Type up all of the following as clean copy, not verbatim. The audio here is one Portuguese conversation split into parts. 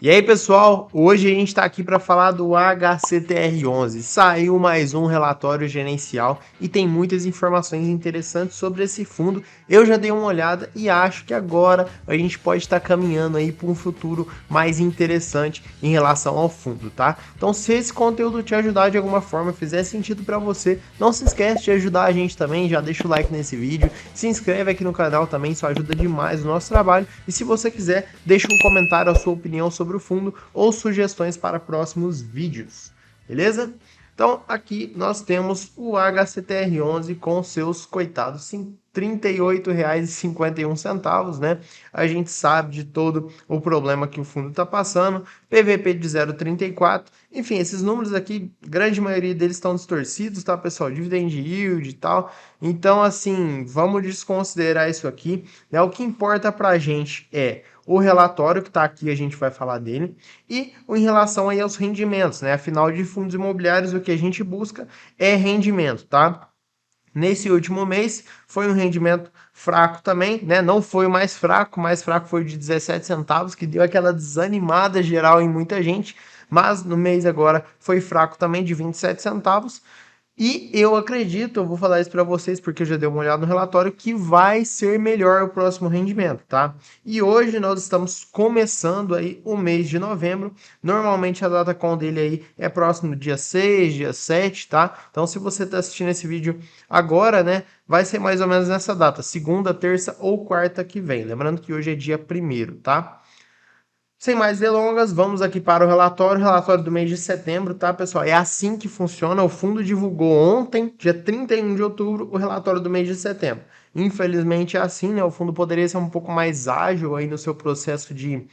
E aí, pessoal, hoje a gente está aqui para falar do HCTR11. Saiu mais um relatório gerencial e tem muitas informações interessantes sobre esse fundo. Eu já dei uma olhada e acho que agora a gente pode estar caminhando aí para um futuro mais interessante em relação ao fundo, tá? Então, se esse conteúdo te ajudar de alguma forma, fizer sentido para você, não se esquece de ajudar a gente também, já deixa o like nesse vídeo, se inscreve aqui no canal também, isso ajuda demais o nosso trabalho. E se você quiser, deixa um comentário a sua opinião sobre o fundo ou sugestões para próximos vídeos, beleza? Então aqui nós temos o HCTR11 com seus coitados R$ 38,51, né? A gente sabe de todo o problema que o fundo está passando, PVP de 0,34, enfim, esses números aqui, grande maioria deles estão distorcidos, tá, pessoal? Dividend yield e tal. Então, assim, vamos desconsiderar isso aqui, né? O que importa para a gente é o relatório que está aqui, a gente vai falar dele, e em relação aí aos rendimentos, né? Afinal, de fundos imobiliários, o que a gente busca é rendimento, tá? Nesse último mês foi um rendimento fraco também, né? Não foi o mais fraco foi o de 17 centavos, que deu aquela desanimada geral em muita gente, mas no mês agora foi fraco também de 27 centavos. E eu acredito, eu vou falar isso para vocês porque eu já dei uma olhada no relatório, que vai ser melhor o próximo rendimento, tá? E hoje nós estamos começando aí o mês de novembro. Normalmente a data com dele aí é próximo do dia 6, dia 7, tá? Então se você está assistindo esse vídeo agora, né, vai ser mais ou menos nessa data, segunda, terça ou quarta que vem. Lembrando que hoje é dia 1º, tá? Sem mais delongas, vamos aqui para o relatório do mês de setembro, tá, pessoal? É assim que funciona. O fundo divulgou ontem, dia 31 de outubro, o relatório do mês de setembro. Infelizmente é assim, né? O fundo poderia ser um pouco mais ágil aí no seu processo de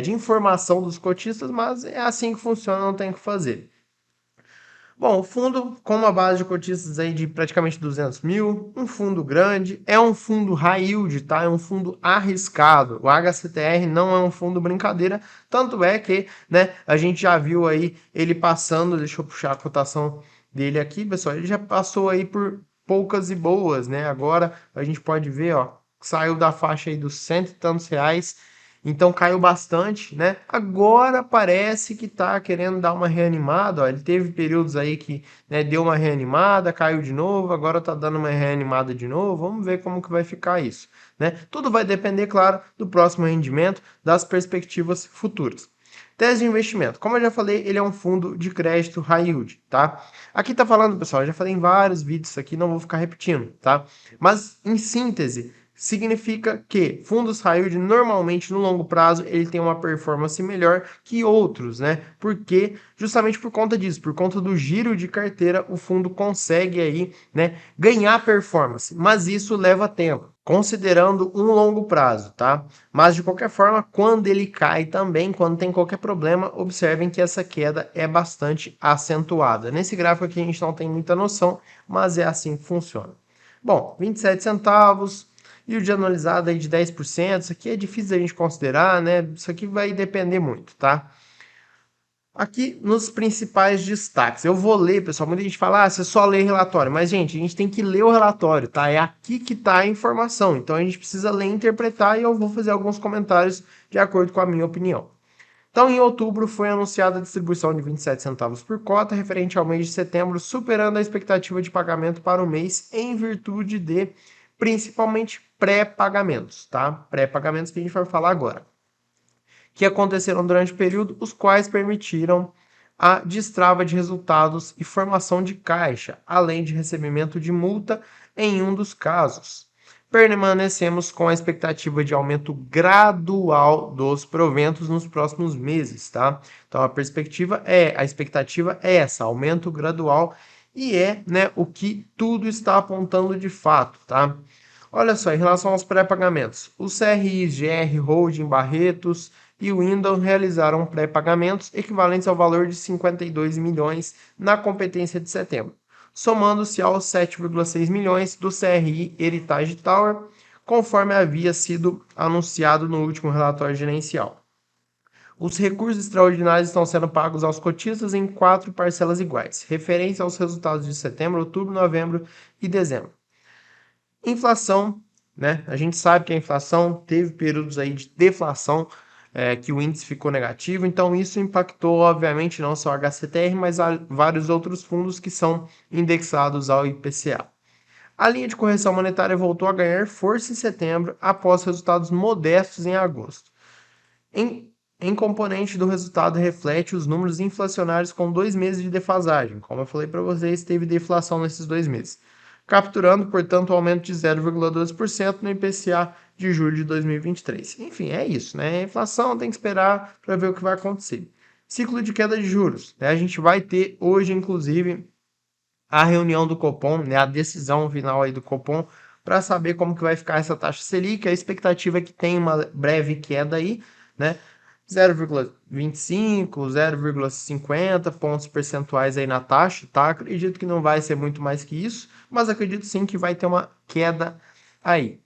informação dos cotistas, mas é assim que funciona, não tem o que fazer. Bom, o fundo com uma base de cotistas aí de praticamente 200 mil, um fundo grande, é um fundo high yield, tá? É um fundo arriscado. O HCTR não é um fundo brincadeira, tanto é que, né, a gente já viu aí ele passando, deixa eu puxar a cotação dele aqui, pessoal, ele já passou aí por poucas e boas, né? Agora a gente pode ver, ó, saiu da faixa aí dos cento e tantos reais, então caiu bastante, né? Agora parece que tá querendo dar uma reanimada, ó. Ele teve períodos aí que, né, deu uma reanimada, caiu de novo, agora tá dando uma reanimada de novo. Vamos ver como que vai ficar isso, né? Tudo vai depender, claro, do próximo rendimento, das perspectivas futuras. Tese de investimento. Como eu já falei, ele é um fundo de crédito high yield, tá? Aqui tá falando, pessoal, eu já falei em vários vídeos aqui, não vou ficar repetindo, tá? Mas em síntese, significa que fundos high yield normalmente no longo prazo ele tem uma performance melhor que outros, né? Porque justamente por conta disso, por conta do giro de carteira, o fundo consegue aí, né, ganhar performance, mas isso leva tempo, considerando um longo prazo, tá? Mas de qualquer forma, quando ele cai também, quando tem qualquer problema, observem que essa queda é bastante acentuada. Nesse gráfico aqui a gente não tem muita noção, mas é assim que funciona. Bom, 27 centavos, e o de anualizado aí de 10%, isso aqui é difícil a gente considerar, né? Isso aqui vai depender muito, tá? Aqui nos principais destaques, eu vou ler, pessoal, muita gente fala, você só lê relatório, mas gente, a gente tem que ler o relatório, tá? É aqui que tá a informação, então a gente precisa ler e interpretar e eu vou fazer alguns comentários de acordo com a minha opinião. Então, em outubro, foi anunciada a distribuição de 27 centavos por cota, referente ao mês de setembro, superando a expectativa de pagamento para o mês, em virtude de, principalmente, pré-pagamentos, tá? Pré-pagamentos que a gente vai falar agora. Que aconteceram durante o período, os quais permitiram a destrava de resultados e formação de caixa, além de recebimento de multa em um dos casos. Permanecemos com a expectativa de aumento gradual dos proventos nos próximos meses, tá? Então a expectativa é essa, aumento gradual e é, né, o que tudo está apontando de fato, tá? Olha só, em relação aos pré-pagamentos, os CRIs, GR Holding, Barretos e o Windom realizaram pré-pagamentos equivalentes ao valor de 52 milhões na competência de setembro, somando-se aos 7,6 milhões do CRI Heritage Tower, conforme havia sido anunciado no último relatório gerencial. Os recursos extraordinários estão sendo pagos aos cotistas em 4 parcelas iguais, referentes aos resultados de setembro, outubro, novembro e dezembro. Inflação, né? A gente sabe que a inflação teve períodos aí de deflação, que o índice ficou negativo, então isso impactou, obviamente, não só a HCTR, mas vários outros fundos que são indexados ao IPCA. A linha de correção monetária voltou a ganhar força em setembro, após resultados modestos em agosto. Em componente do resultado reflete os números inflacionários com 2 meses de defasagem. Como eu falei para vocês, teve deflação nesses 2 meses, capturando, portanto, o aumento de 0,12% no IPCA de julho de 2023. Enfim, é isso, né? A inflação tem que esperar para ver o que vai acontecer. Ciclo de queda de juros, né? A gente vai ter hoje, inclusive, a reunião do Copom, né? A decisão final aí do Copom, para saber como que vai ficar essa taxa Selic. A expectativa é que tenha uma breve queda aí, né? 0,25, 0,50 pontos percentuais aí na taxa, tá? Acredito que não vai ser muito mais que isso, mas acredito sim que vai ter uma queda aí.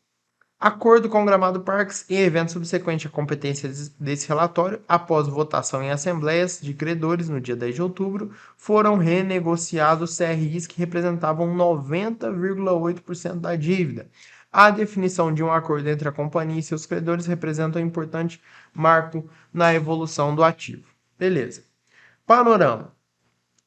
Acordo com o Gramado Parques em evento subsequente à competência desse relatório, após votação em assembleias de credores no dia 10 de outubro, foram renegociados CRIs que representavam 90,8% da dívida. A definição de um acordo entre a companhia e seus credores representa um importante marco na evolução do ativo. Beleza. Panorama.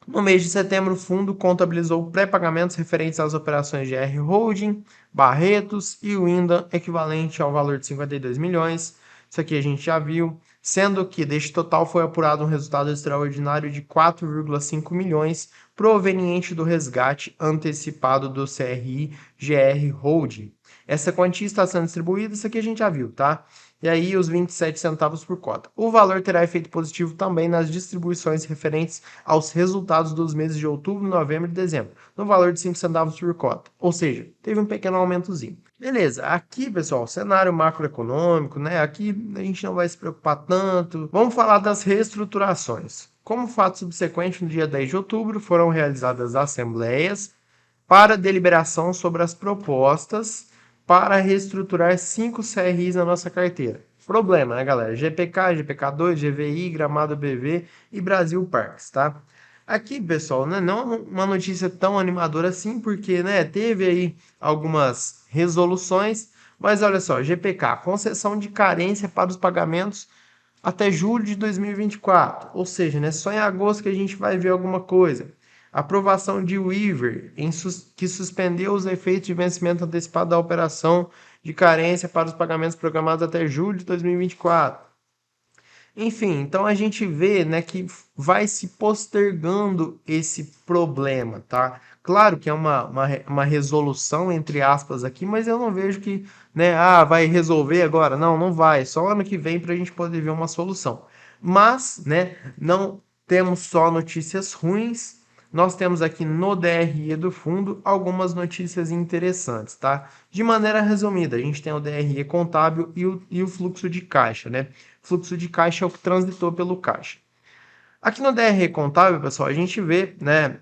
No mês de setembro, o fundo contabilizou pré-pagamentos referentes às operações de R Holding, Barretos e Windham, equivalente ao valor de 52 milhões. Isso aqui a gente já viu, sendo que deste total foi apurado um resultado extraordinário de 4,5 milhões, proveniente do resgate antecipado do CRI GR Holding. Essa quantia está sendo distribuída, isso aqui a gente já viu, tá? E aí os 27 centavos por cota. O valor terá efeito positivo também nas distribuições referentes aos resultados dos meses de outubro, novembro e dezembro, no valor de 5 centavos por cota. Ou seja, teve um pequeno aumentozinho. Beleza, aqui, pessoal, cenário macroeconômico, né? Aqui a gente não vai se preocupar tanto. Vamos falar das reestruturações. Como fato subsequente, no dia 10 de outubro, foram realizadas assembleias para deliberação sobre as propostas para reestruturar 5 CRIs na nossa carteira. Problema, né, galera? GPK, GPK2, GVI, Gramado BV e Brasil Parques, tá? Aqui, pessoal, né, não uma notícia tão animadora assim, porque, né, teve aí algumas resoluções, mas olha só, GPK, concessão de carência para os pagamentos até julho de 2024, ou seja, né, só em agosto que a gente vai ver alguma coisa. Aprovação de Weaver, que suspendeu os efeitos de vencimento antecipado da operação de carência para os pagamentos programados até julho de 2024. Enfim, então a gente vê, né, que vai se postergando esse problema, tá? Claro que é uma resolução, entre aspas, aqui, mas eu não vejo que, né, vai resolver agora. Não, não vai. Só ano que vem para a gente poder ver uma solução. Mas, né, não temos só notícias ruins, nós temos aqui no DRE do fundo algumas notícias interessantes, tá? De maneira resumida, a gente tem o DRE contábil e o fluxo de caixa, né? Fluxo de caixa é o que transitou pelo caixa. Aqui no DRE contábil, pessoal, a gente vê, né,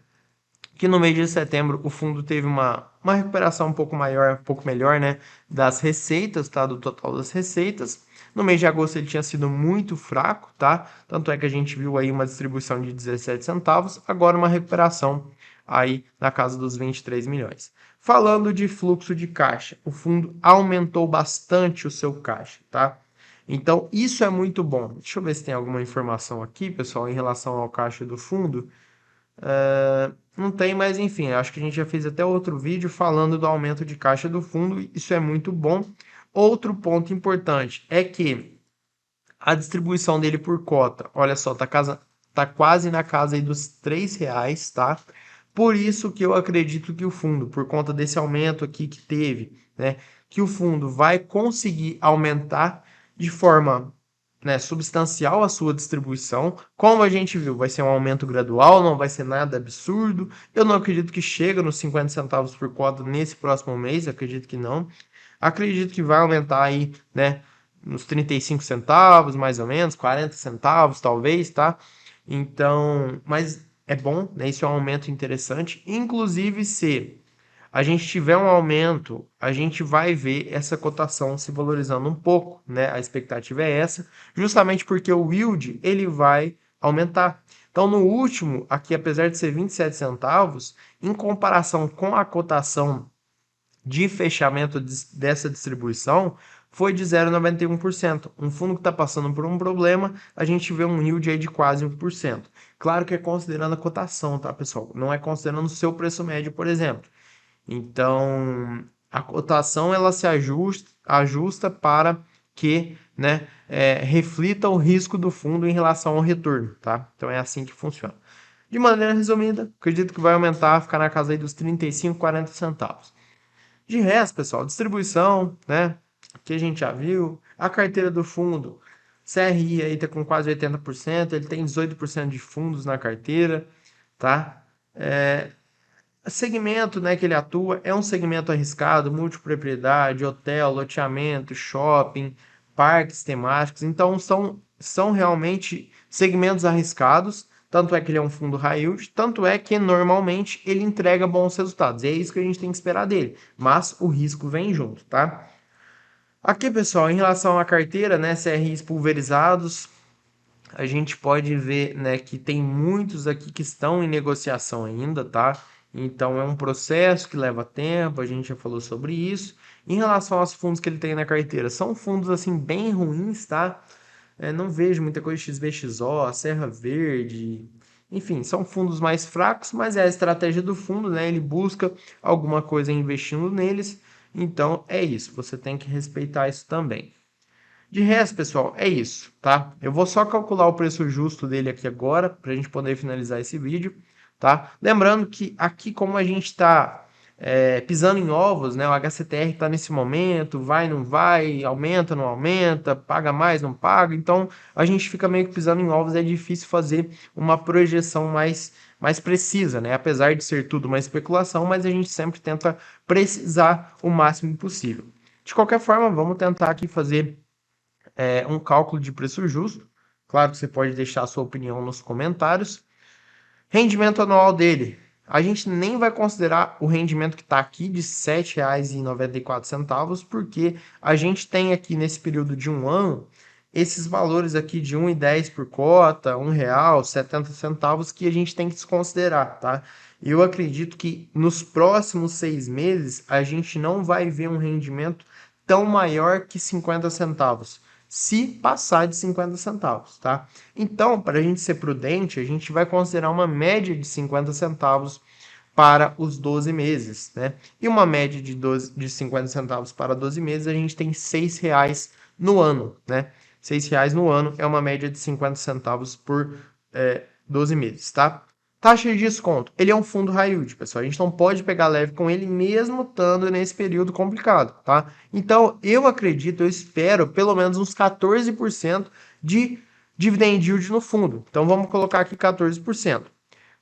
que no mês de setembro o fundo teve uma recuperação um pouco maior, um pouco melhor, né, das receitas, tá, do total das receitas. No mês de agosto ele tinha sido muito fraco, tá? Tanto é que a gente viu aí uma distribuição de 17 centavos, agora uma recuperação aí na casa dos 23 milhões. Falando de fluxo de caixa, o fundo aumentou bastante o seu caixa, tá? Então, isso é muito bom. Deixa eu ver se tem alguma informação aqui, pessoal, em relação ao caixa do fundo. Não tem, mas enfim, acho que a gente já fez até outro vídeo falando do aumento de caixa do fundo, isso é muito bom. Outro ponto importante é que a distribuição dele por cota, olha só, tá quase na casa aí dos R$3, tá? Por isso que eu acredito que o fundo, por conta desse aumento aqui que teve, né, que o fundo vai conseguir aumentar de forma, né, substancial a sua distribuição. Como a gente viu, vai ser um aumento gradual, não vai ser nada absurdo. Eu não acredito que chega nos 50 centavos por cota nesse próximo mês, acredito que não. Acredito que vai aumentar aí, né, nos 35 centavos, mais ou menos, 40 centavos talvez, tá? Então, mas é bom, né? Isso é um aumento interessante. Inclusive, se a gente tiver um aumento, a gente vai ver essa cotação se valorizando um pouco, né? A expectativa é essa, justamente porque o yield ele vai aumentar. Então, no último, aqui, apesar de ser 27 centavos, em comparação com a cotação de fechamento dessa distribuição, foi de 0,91%. Um fundo que está passando por um problema, a gente vê um yield aí de quase 1%. Claro que é considerando a cotação, tá, pessoal? Não é considerando o seu preço médio, por exemplo. Então, a cotação ela se ajusta para que, né, reflita o risco do fundo em relação ao retorno, tá? Então é assim que funciona. De maneira resumida, acredito que vai aumentar, ficar na casa aí dos 35, 40 centavos. De resto, pessoal, distribuição, né? Que a gente já viu. A carteira do fundo, CRI aí tá com quase 80%, ele tem 18% de fundos na carteira, tá? Segmento, né, que ele atua é um segmento arriscado, multipropriedade, hotel, loteamento, shopping, parques temáticos. Então são realmente segmentos arriscados. Tanto é que ele é um fundo high yield, tanto é que normalmente ele entrega bons resultados. E é isso que a gente tem que esperar dele. Mas o risco vem junto, tá? Aqui, pessoal, em relação à carteira, né, CRIs pulverizados, a gente pode ver, né, que tem muitos aqui que estão em negociação ainda, tá? Então é um processo que leva tempo, a gente já falou sobre isso. Em relação aos fundos que ele tem na carteira, são fundos assim bem ruins, tá? Não vejo muita coisa XVXO, Serra Verde, enfim, são fundos mais fracos, mas é a estratégia do fundo, né? Ele busca alguma coisa investindo neles. Então é isso, você tem que respeitar isso também. De resto, pessoal, é isso, tá? Eu vou só calcular o preço justo dele aqui agora, para a gente poder finalizar esse vídeo, tá? Lembrando que aqui, como a gente está pisando em ovos, né? O HCTR está nesse momento, vai, não vai, aumenta, não aumenta, paga mais, não paga. Então, a gente fica meio que pisando em ovos, é difícil fazer uma projeção mais precisa, né? Apesar de ser tudo uma especulação, mas a gente sempre tenta precisar o máximo possível. De qualquer forma, vamos tentar aqui fazer um cálculo de preço justo. Claro que você pode deixar a sua opinião nos comentários. Rendimento anual dele. A gente nem vai considerar o rendimento que está aqui de R$ 7,94, porque a gente tem aqui nesse período de um ano esses valores aqui de 1,10 por cota, R$ 1,70 que a gente tem que desconsiderar, tá? Eu acredito que nos próximos 6 meses a gente não vai ver um rendimento tão maior que 50 centavos, se passar de 50 centavos, tá? Então, para a gente ser prudente, a gente vai considerar uma média de 50 centavos para os 12 meses, né? E uma média de 50 centavos para 12 meses, a gente tem R$ 6 no ano, né? R$ 6 no ano é uma média de 50 centavos por 12 meses, tá? Taxa de desconto. Ele é um fundo high yield, pessoal. A gente não pode pegar leve com ele mesmo estando nesse período complicado, tá? Então, eu acredito, eu espero pelo menos uns 14% de dividend yield no fundo. Então, vamos colocar aqui 14%.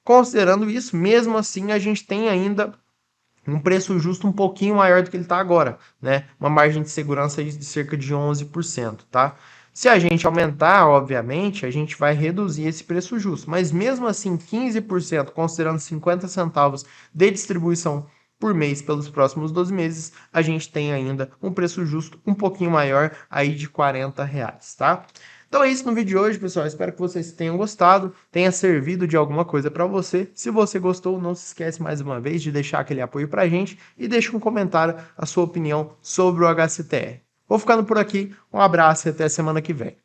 Considerando isso, mesmo assim, a gente tem ainda um preço justo um pouquinho maior do que ele está agora, né? Uma margem de segurança de cerca de 11%, tá? Se a gente aumentar, obviamente, a gente vai reduzir esse preço justo, mas mesmo assim, 15%, considerando 50 centavos de distribuição por mês pelos próximos 12 meses, a gente tem ainda um preço justo um pouquinho maior, aí de R$ 40, tá? Então é isso no vídeo de hoje, pessoal. Espero que vocês tenham gostado, tenha servido de alguma coisa para você. Se você gostou, não se esquece mais uma vez de deixar aquele apoio para a gente e deixa um comentário a sua opinião sobre o HCTR. Vou ficando por aqui, um abraço e até semana que vem.